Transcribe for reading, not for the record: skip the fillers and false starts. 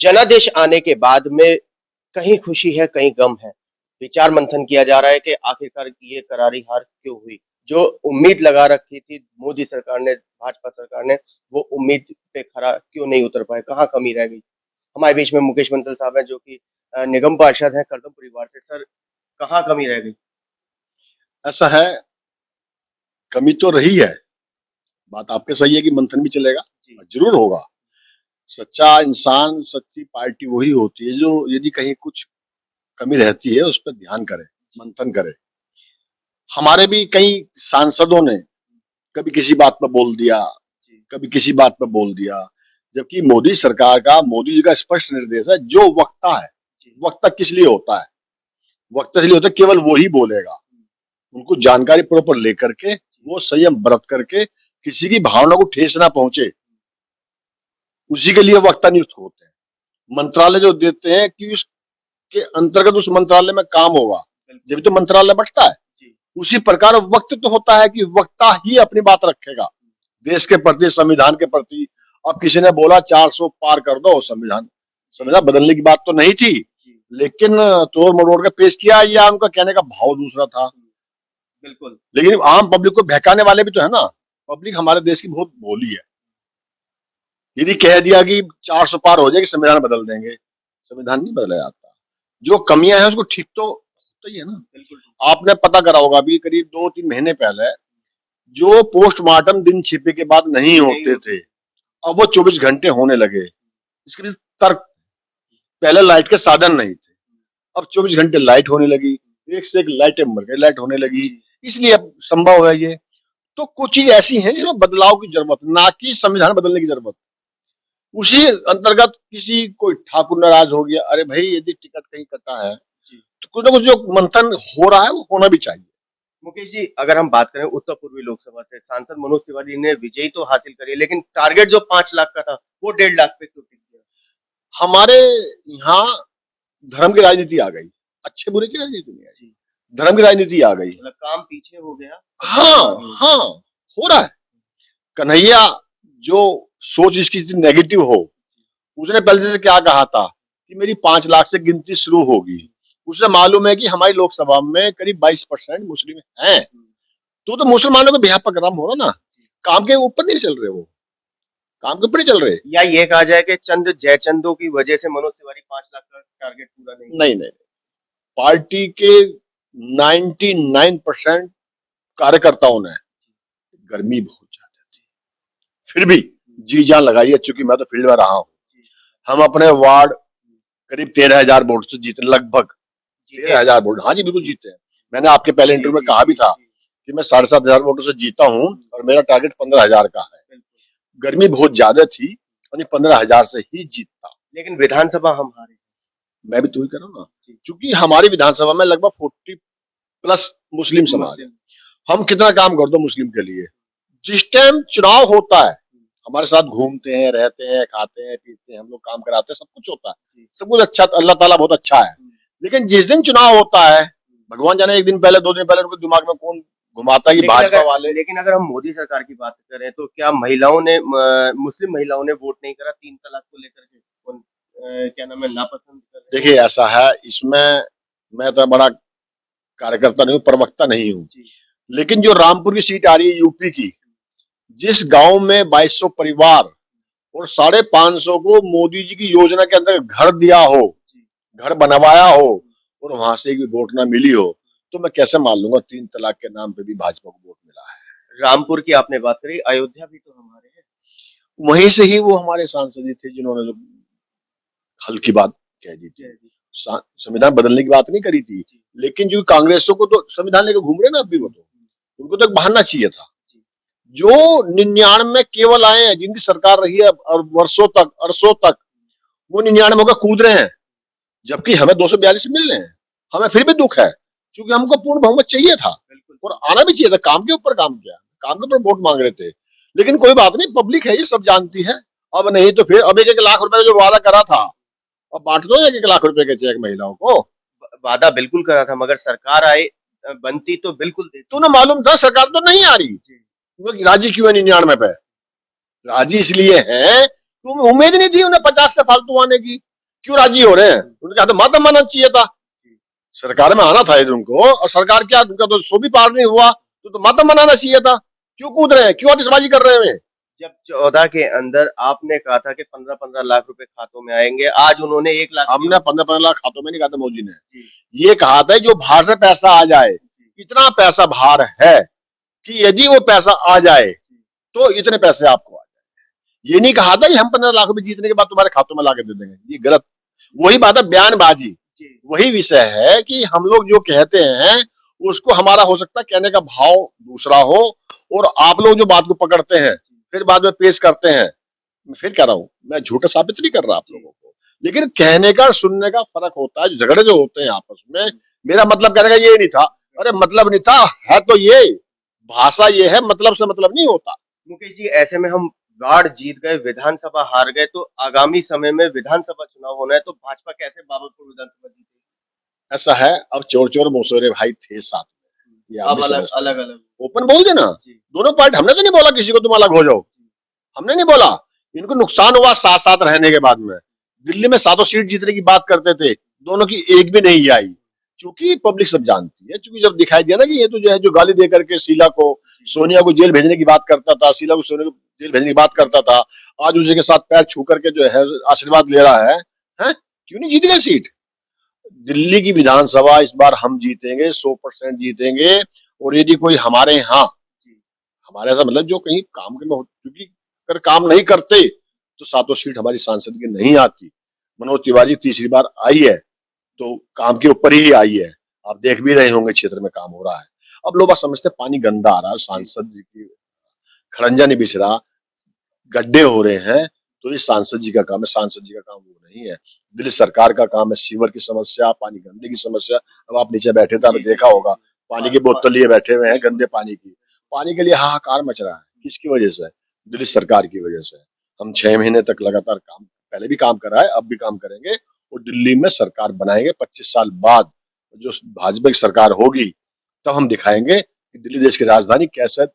जनादेश आने के बाद में कहीं खुशी है, कहीं गम है। विचार मंथन किया जा रहा है कि आखिरकार ये करारी हार क्यों हुई? जो उम्मीद लगा रखी थी मोदी सरकार ने, भाजपा सरकार ने, वो उम्मीद पे खरा क्यों नहीं उतर पाए? कहाँ कमी रह गई? हमारे बीच में मुकेश बंसल साहब हैं जो कि निगम पार्षद हैं करदम परिवार से। सर, कहाँ कमी रह गई? ऐसा है, कमी तो रही है। बात आपके सही है कि मंथन भी चलेगा, जरूर होगा। सच्चा इंसान, सच्ची पार्टी वही होती है जो यदि कहीं कुछ कमी रहती है उस पर ध्यान करे, मंथन करे। हमारे भी कई सांसदों ने कभी किसी बात पर बोल दिया, कभी किसी बात पर बोल दिया, जबकि मोदी सरकार का, मोदी जी का स्पष्ट निर्देश है, जो वक्ता है, वक्ता किस लिए होता है? वक्ता इसलिए होता है केवल वो ही बोलेगा। उनको जानकारी प्रॉपर लेकर के, वो संयम बरत करके, किसी की भावना को ठेस ना पहुंचे, उसी के लिए वक्ता नियुक्त होते हैं। मंत्रालय जो देते हैं कि उसके अंतर्गत उस मंत्रालय में काम होगा, जब तो मंत्रालय बढ़ता है। उसी प्रकार वक्त तो होता है कि वक्ता ही अपनी बात रखेगा देश के प्रति, संविधान के प्रति। अब किसी ने बोला 400 पार कर दो, संविधान संविधान बदलने की बात तो नहीं थी, लेकिन तोड़ मरोड़ के पेश किया, या उनका कहने का भाव दूसरा था। बिल्कुल। लेकिन आम पब्लिक को बहकाने वाले भी तो है ना। पब्लिक हमारे देश की बहुत भोली है। यदि कह दिया कि 400 पार हो जाएगी, संविधान बदल देंगे, संविधान नहीं बदला जाता। जो कमियां हैं उसको ठीक तो होता ही है ना। आपने पता करा होगा, अभी करीब 2-3 महीने पहले जो पोस्टमार्टम दिन छिपे के बाद नहीं होते थे, अब वो 24 घंटे होने लगे। इसके लिए तर्क, पहले लाइट के साधन नहीं थे, अब 24 घंटे लाइट होने लगी, एक से एक लाइटें मर गई, लाइट होने लगी, इसलिए अब संभव है ये। तो कुछ चीज ऐसी हैं जिसमें बदलाव की जरूरत, ना कि संविधान बदलने की जरूरत। उसी अंतर्गत किसी कोई ठाकुर नाराज हो गया, अरे भाई यदि टिकट कहीं कटा है तो कुछ ना कुछ जो मंथन हो रहा है वो होना भी चाहिए। मुकेश जी, अगर हम बात करें उत्तर पूर्वी लोकसभा से, सांसद मनोज तिवारी ने विजयी तो हासिल करी, लेकिन टारगेट जो 5 लाख का था वो 1.5 लाख पे क्यों टिक गया? हमारे यहाँ धर्म की राजनीति आ गई, अच्छे बुरे की राजनीति नहीं आई, धर्म की राजनीति आ गई। मतलब काम पीछे हो गया। हाँ हाँ, हो रहा है। कन्हैया जो सोच इसकी नेगेटिव हो, उसने पहले से क्या कहा था कि मेरी 5 लाख से गिनती शुरू होगी। उसे मालूम है कि हमारी लोकसभा में करीब 22% मुस्लिम हैं, तो मुसलमानों को बेहद पकड़म हो रहा ना, काम के ऊपर नहीं चल रहे, वो काम के ऊपर नहीं चल रहे। या ये कहा जाए कि चंद जयचंदों की वजह से मनोज तिवारी 5 लाख का टारगेट पूरा नहीं। पार्टी के 99% कार्यकर्ताओं ने, गर्मी बहुत ज्यादा थी, फिर भी जी जान लगाई है। चूंकि मैं तो फील्ड में रहा हूँ, हम अपने वार्ड करीब 13,000 वोट से जीते, लगभग 13,000 वोट। हाँ जी, बिल्कुल जीते हैं। मैंने आपके पहले इंटरव्यू में कहा भी था कि मैं 7,500 वोटों से जीता हूँ और मेरा टारगेट 15,000 का है। गर्मी बहुत ज्यादा थी और 15,000 से ही जीतता। लेकिन विधानसभा हम हारे। मैं भी तो ही कर रहा हूँ ना, क्योंकि हमारी विधानसभा में लगभग 40+ मुस्लिम समाज है। हम कितना काम कर दो मुस्लिम के लिए। जिस टाइम चुनाव होता है हमारे साथ घूमते हैं, रहते हैं, खाते हैं, पीते हैं, हम लोग काम कराते हैं, सब कुछ होता है, सब कुछ अच्छा, अल्लाह ताला बहुत अच्छा है। लेकिन जिस दिन चुनाव होता है, भगवान जाने 1 दिन पहले 2 दिन पहले उनके दिमाग में कौन घुमाता है, भाजपा वाले। लेकिन अगर हम मोदी सरकार की बात करें तो क्या महिलाओं ने, मुस्लिम महिलाओं ने वोट नहीं करा 3 तलाक को लेकर के? क्या नाम है, नापसंद कर? देखिए ऐसा है, इसमें मैं तो बड़ा कार्यकर्ता नहीं हूँ, प्रवक्ता नहीं हूँ, लेकिन जो रामपुर की सीट आ रही है यूपी की, जिस गांव में 2200 परिवार और 550 को मोदी जी की योजना के अंदर घर दिया हो, घर बनवाया हो, और वहां से भी वोट ना मिली हो, तो मैं कैसे मान लूंगा 3 तलाक के नाम पे भी भाजपा को वोट मिला है। रामपुर की आपने बात करी, अयोध्या भी तो हमारे हैं, वहीं से ही वो हमारे सांसद जी थे जिन्होंने जो हल की बात कह दी थी, संविधान बदलने की बात नहीं करी थी। लेकिन जो कांग्रेसों को तो संविधान लेकर घूम रहे ना अभी, वो तो उनको तो बहाना चाहिए था। जो 99 केवल आए हैं, जिनकी सरकार रही है और वर्षों तक, अरसों तक, वो 99 का कूद रहे हैं, जबकि हमें 242 मिल रहे हैं। हमें फिर भी दुख है, क्योंकि हमको पूर्ण बहुमत चाहिए था और आना भी चाहिए था। काम के ऊपर काम किया, काम के ऊपर वोट मांग रहे थे, लेकिन कोई बात नहीं, पब्लिक है, ये सब जानती है। अब नहीं तो फिर अब 1-1 लाख रुपए जो वादा करा था, अब बांट दो 1-1 लाख रुपए के चेक महिलाओं को। वादा बिल्कुल करा था, मगर सरकार आए बनती तो बिल्कुल देती। तो ना मालूम था सरकार तो नहीं आ रही, वो राजी क्यों है 99 पे? राजी इसलिए है, उम्मीद नहीं थी उन्हें 50 से फालतू आने की। क्यों राजी हो रहे हैं? उनके हाथ में मातम आना चाहिए था, सरकार में आना था उनको, और सरकार क्या, उनका तो सो भी पार नहीं हुआ, तो मातम मनाना चाहिए था। क्यों कूद रहे हैं, क्यों आतिशबाजी कर रहे हैं? जब 14 के अंदर आपने कहा था कि 15-15 लाख रुपए खातों में आएंगे, आज उन्होंने 1 लाख हमने 15-15 लाख खातों में नहीं कहा था मोदी ने, जी। ये कहा था जो बाहर से पैसा आ जाए, इतना पैसा बाहर है कि यदि वो पैसा आ जाए तो इतने पैसे आपको आ जाए। ये नहीं कहा था कि हम 15 लाख रुपए जीतने के बाद तुम्हारे खातों में लाके दे देंगे, ये गलत, वही बात है बयानबाजी, वही विषय है कि हम लोग जो कहते हैं उसको हमारा हो सकता है कहने का भाव दूसरा हो, और आप लोग जो बात को पकड़ते हैं फिर बाद में पेश करते हैं। मैं फिर कह रहा हूँ, मैं झूठा साबित नहीं कर रहा आप लोगों को, लेकिन कहने का सुनने का फर्क होता है। झगड़े जो होते हैं आपस में, मेरा मतलब कहने का ये नहीं था, अरे मतलब नहीं था, है तो ये भाषा ये है, मतलब से मतलब नहीं होता। मुकेश जी, ऐसे में हम गाड़ जीत गए, विधानसभा हार गए, तो आगामी समय में विधानसभा चुनाव होना है, तो भाजपा कैसे बाबतपुर विधानसभा जीतेगी? ऐसा है, अब चोर चोर मौसोरे भाई थे साथ में, ये आप अब भी अलग समझते अलग हैं। अलग ओपन बोल देना, दोनों पार्टी, हमने तो नहीं बोला किसी को तुम अलग हो जाओ, हमने नहीं बोला, इनको नुकसान हुआ साथ साथ रहने के बाद में। दिल्ली में 7 सीट जीतने की बात करते थे, दोनों की एक भी नहीं आई, क्योंकि पब्लिक सब जानती है, क्योंकि जब दिखाई दिया ना कि ये तो जो है, जो गाली दे करके शीला को, सोनिया को जेल भेजने की बात करता था, शीला को सोनिया को जेल भेजने की बात करता था, आज उसी के साथ पैर छू करके जो है आशीर्वाद ले रहा है, हैं? क्यों नहीं जीत गए सीट? दिल्ली की विधानसभा इस बार हम जीतेंगे, 100% जीतेंगे। और यदि कोई हमारे यहाँ, हमारे ऐसा मतलब जो कहीं काम के में क्योंकि अगर काम नहीं करते तो 7 सीट हमारी सांसद की नहीं आती। मनोज तिवारी तीसरी बार आई है तो काम के ऊपर ही आई है, आप देख भी रहे होंगे क्षेत्र में काम हो रहा है। अब लोग समझते पानी गंदा आ रहा है, सांसद जी की खड़ंजा नहीं बिछ रहा, गड्ढे हो रहे हैं, तो ये सांसद जी का काम है, सांसद जी का काम वो नहीं है। दिल्ली सरकार का काम है सीवर की समस्या, पानी गंदे की समस्या। अब आप नीचे बैठे थे, आपने देखा होगा, पानी की बोतल लिए बैठे हुए हैं, गंदे पानी की, पानी के लिए हाहाकार मच रहा है। किसकी वजह से? दिल्ली सरकार की वजह से। हम 6 महीने तक लगातार काम, पहले भी काम करा है, अब भी काम करेंगे, और दिल्ली में सरकार बनाएंगे। 25 साल बाद जो भाजपा की सरकार होगी, तब हम दिखाएंगे कि दिल्ली देश की राजधानी कैसे